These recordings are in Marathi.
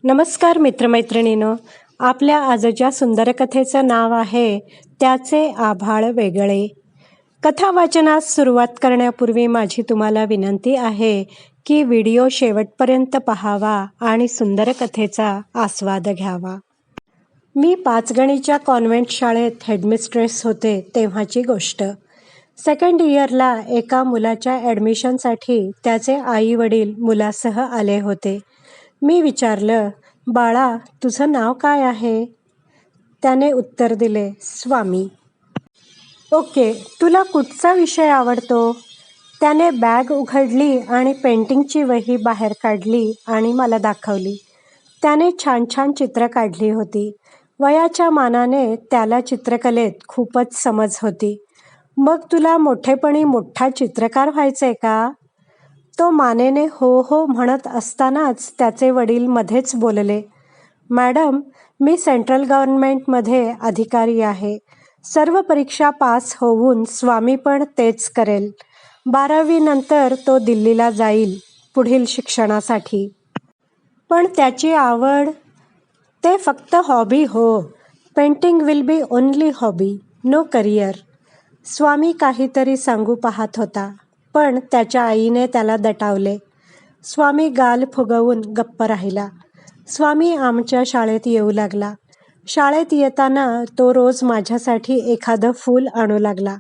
नमस्कार मित्रमैत्रिणींनो, आपल्या आजच्या सुंदर कथेचं नाव आहे त्याचे आभाळ वेगळे. कथा वाचनास सुरुवात करण्यापूर्वी माझी तुम्हाला विनंती आहे की व्हिडिओ शेवटपर्यंत पाहावा आणि सुंदर कथेचा आस्वाद घ्यावा. मी पाचगणीच्या कॉन्व्हेंट शाळेत हेडमिस्ट्रेस होते तेव्हाची गोष्ट. सेकंड इयरला एका मुलाच्या ॲडमिशनसाठी त्याचे आई वडील मुलासह आले होते. मी विचारलं, बाळा, तुझं नाव काय आहे? त्याने उत्तर दिले, स्वामी. ओके, तुला कुठचा विषय आवडतो? त्याने बॅग उघडली आणि पेंटिंगची वही बाहेर काढली आणि मला दाखवली. त्याने छान छान चित्र काढली होती. वयाच्या मानाने त्याला चित्रकलेत खूपच समज होती. मग तुला मोठेपणी मोठा चित्रकार व्हायचंय का? तो मानेने हो हो म्हणत असतानाच त्याचे वडील मध्येच बोलले, मॅडम, मी सेंट्रल गव्हर्नमेंटमध्ये अधिकारी आहे. सर्व परीक्षा पास होऊन स्वामी पण तेच करेल. 12वी नंतर तो दिल्लीला जाईल पुढील शिक्षणासाठी. पण त्याची आवड? ते फक्त हॉबी हो. Painting will be only hobby, no career. स्वामी काहीतरी सांगू पाहत होता, पण त्याच्या आईने त्याला दटावले. स्वामी गाल फुगवून गप्प राहिला. स्वामी आमच्या शाळेत येऊ लागला. शाळेत येताना तो रोज माझ्यासाठी एखादं फूल आणू लागला.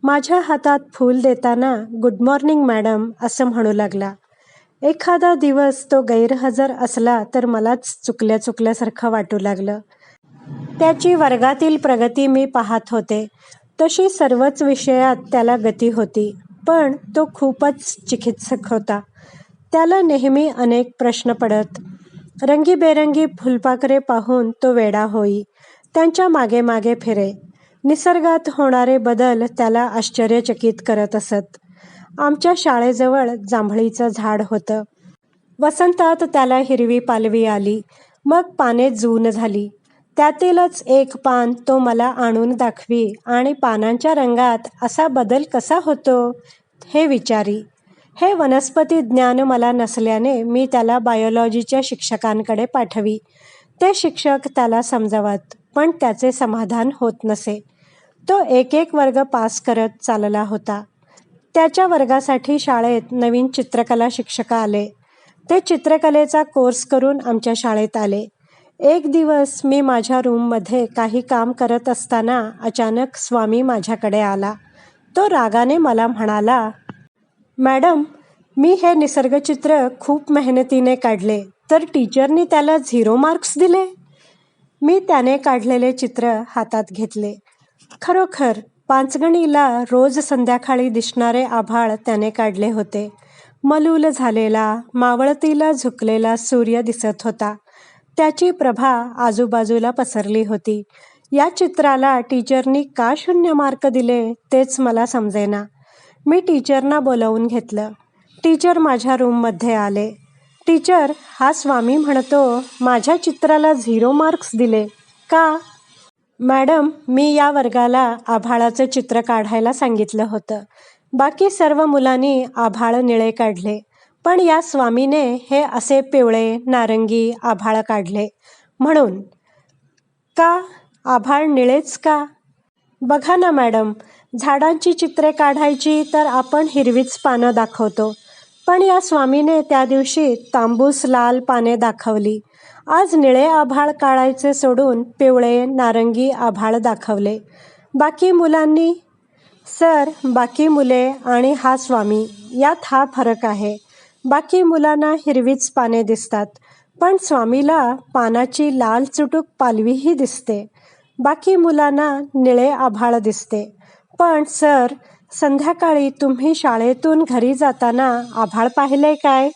माझ्या हातात फूल देताना गुड मॉर्निंग मॅडम असं म्हणू लागला. एखादा दिवस तो गैरहजर असला तर मलाच चुकल्यासारखं वाटू लागलं. त्याची वर्गातील प्रगती मी पाहत होते. तशी सर्वच विषयात त्याला गती होती, पण तो खूपच चिकित्सक होता. त्याला नेहमी अनेक प्रश्न पडत. रंगीबेरंगी फुलपाखरे पाहून तो वेडा होई. त्यांच्या मागे मागे फिरे. निसर्गात होणारे बदल त्याला आश्चर्यचकित करत असत. आमच्या शाळेजवळ जांभळीचं झाड होतं. वसंतात त्याला हिरवी पालवी आली, मग पाने जून झाली. त्यातीलच एक पान तो मला आणून दाखवी आणि पानांच्या रंगात असा बदल कसा होतो हे विचारी. हे वनस्पती ज्ञान मला नसल्याने मी त्याला बायोलॉजीच्या शिक्षकांकडे पाठवी. ते शिक्षक त्याला समजावत, पण त्याचे समाधान होत नसे. तो एक वर्ग पास करत चालला होता. त्याच्या वर्गासाठी शाळेत नवीन चित्रकला शिक्षक आले. ते चित्रकलेचा कोर्स करून आमच्या शाळेत आले. एक दिवस मी माझ्या रूममध्ये काही काम करत असताना अचानक स्वामी माझ्याकडे आला. तो रागाने मला म्हणाला, मॅडम, मी हे निसर्गचित्र खूप मेहनतीने काढले, तर टीचरनी त्याला 0 मार्क्स दिले. मी त्याने काढलेले चित्र हातात घेतले. खरोखर पाचगणीला रोज संध्याकाळी दिसणारे आभाळ त्याने काढले होते. मलूल झालेला, मावळतीला झुकलेला सूर्य दिसत होता. त्याची प्रभा आजूबाजूला पसरली होती. या चित्राला टीचरनी का 0 मार्क दिले तेच मला समजेना. मी टीचरना बोलावून घेतलं. टीचर माझ्या रूममध्ये आले. टीचर, हा स्वामी म्हणतो माझ्या चित्राला 0 मार्क्स दिले का? मॅडम, मी या वर्गाला आभाळाचं चित्र काढायला सांगितलं होतं. बाकी सर्व मुलांनी आभाळ निळे काढले, पण या स्वामीने हे असे पिवळे नारंगी आभाळ काढले. म्हणून. का? आभाळ निळेच का? बघा ना मॅडम, झाडांची चित्रे काढायची तर आपण हिरवीच पानं दाखवतो, पण या स्वामीने त्या दिवशी तांबूस लाल पाने दाखवली. आज निळे आभाळ काढायचे सोडून पिवळे नारंगी आभाळ दाखवले. बाकी मुलांनी? सर, बाकी मुले आणि हा स्वामी यात हा फरक आहे. बाकी मुलांना हिरवीच पाने दिसतात, पण स्वामीला पानाची लाल चुटूक पालवीही दिसते. बाकी मुलांना निळे आभाळ दिसते. पण सर, संध्याकाळी तुम्ही शाळेतून घरी जाताना आभाळ पाहिलंय काय?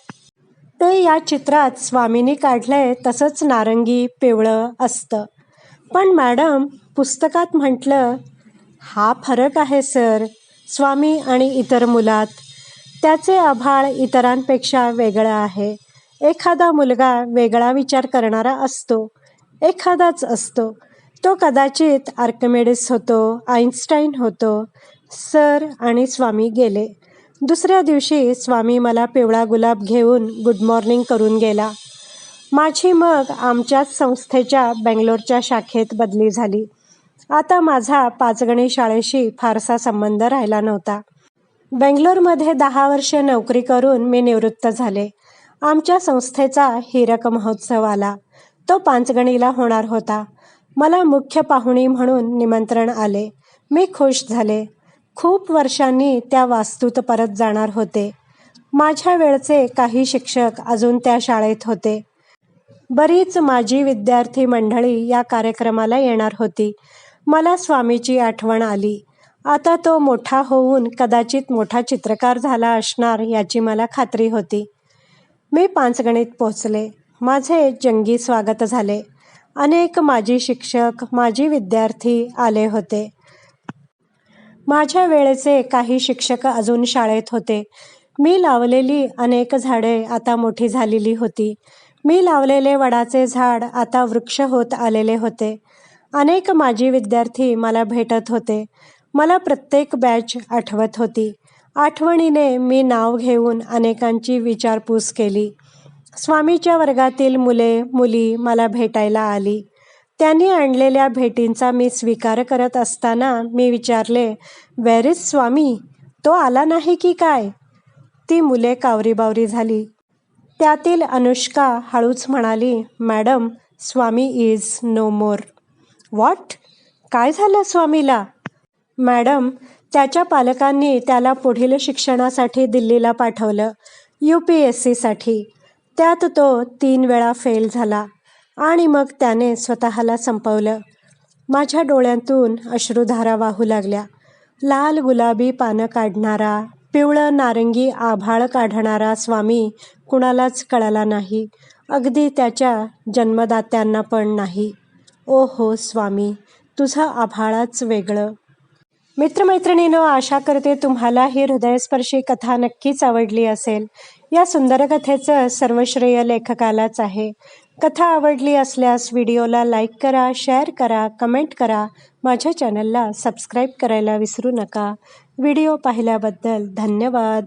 ते या चित्रात स्वामींनी काढलंय तसंच नारंगी पिवळं असतं. पण मॅडम, पुस्तकात म्हटलं. हा फरक आहे सर, स्वामी आणि इतर मुलात. त्याचे आभाळ इतरांपेक्षा वेगळं आहे. एखादा मुलगा वेगळा विचार करणारा असतो. एखादाच असतो. तो कदाचित आर्किमिडीस होतो, आईन्स्टाईन होतो. सर आणि स्वामी गेले. दुसऱ्या दिवशी स्वामी मला पिवळा गुलाब घेऊन गुड मॉर्निंग करून गेला. माझी मग आमच्याच संस्थेच्या बेंगलोरच्या शाखेत बदली झाली. आता माझा पाचगणी शाळेशी फारसा संबंध राहिला नव्हता. बेंगलोरमध्ये 10 वर्षे नोकरी करून मी निवृत्त झाले. आमच्या संस्थेचा हीरक महोत्सव आला. तो पाचगणीला होणार होता. मला मुख्य पाहुणी म्हणून निमंत्रण आले. मी खुश झाले. खूप वर्षांनी त्या वास्तूत परत जाणार होते. माझ्या वेळचे काही शिक्षक अजून त्या शाळेत होते. बरीच माजी विद्यार्थी मंडळी या कार्यक्रमाला येणार होती. मला स्वामीची आठवण आली. आता तो मोठा होऊन कदाचित मोठा चित्रकार झाला असणार याची मला खात्री होती. मी पाचगणीत पोचले. माझे जंगी स्वागत झाले. अनेक माजी शिक्षक, माजी विद्यार्थी आले होते. माझ्या वेळेचे काही शिक्षक अजून शाळेत होते. मी लावलेली अनेक झाडे आता मोठी झालेली होती. मी लावलेले वडाचे झाड आता वृक्ष होत आलेले होते. अनेक माजी विद्यार्थी मला भेटत होते. मला प्रत्येक बॅच आठवत होती. आठवणीने मी नाव घेऊन अनेकांची विचारपूस केली. स्वामीच्या वर्गातील मुले मुली मला भेटायला आली. त्यांनी आणलेल्या भेटींचा मी स्वीकार करत असताना मी विचारले, "वेअर इज स्वामी? तो आला नाही की काय?" ती मुले कावरीबावरी झाली. त्यातील अनुष्का हळूच म्हणाली, "madam, Swami is no more." "What? काय झालं स्वामीला?" "मॅडम, त्याच्या पालकांनी त्याला पुढील शिक्षणासाठी दिल्लीला पाठवलं, UPSCसाठी. त्यात तो 3 वेळा फेल झाला आणि मग त्याने स्वतःला संपवलं." माझ्या डोळ्यांतून अश्रुधारा वाहू लागल्या. लाल गुलाबी पानं काढणारा, पिवळं नारंगी आभाळ काढणारा स्वामी कुणालाच कळला नाही, अगदी त्याच्या जन्मदात्यांना पण नाही. ओ हो स्वामी, तुझं आभाळच वेगळं. मित्रमैत्रिणींनो, आशा करते तुम्हाला ही हृदयस्पर्शी कथा नक्कीच आवडली असेल. या सुंदर कथेचं सर्व श्रेय लेखकालाच आहे. कथा आवडली असल्यास व्हिडिओला लाईक करा, शेअर करा, कमेंट करा. माझ्या चॅनलला सबस्क्राईब करायला विसरू नका. व्हिडिओ पाहिल्याबद्दल धन्यवाद.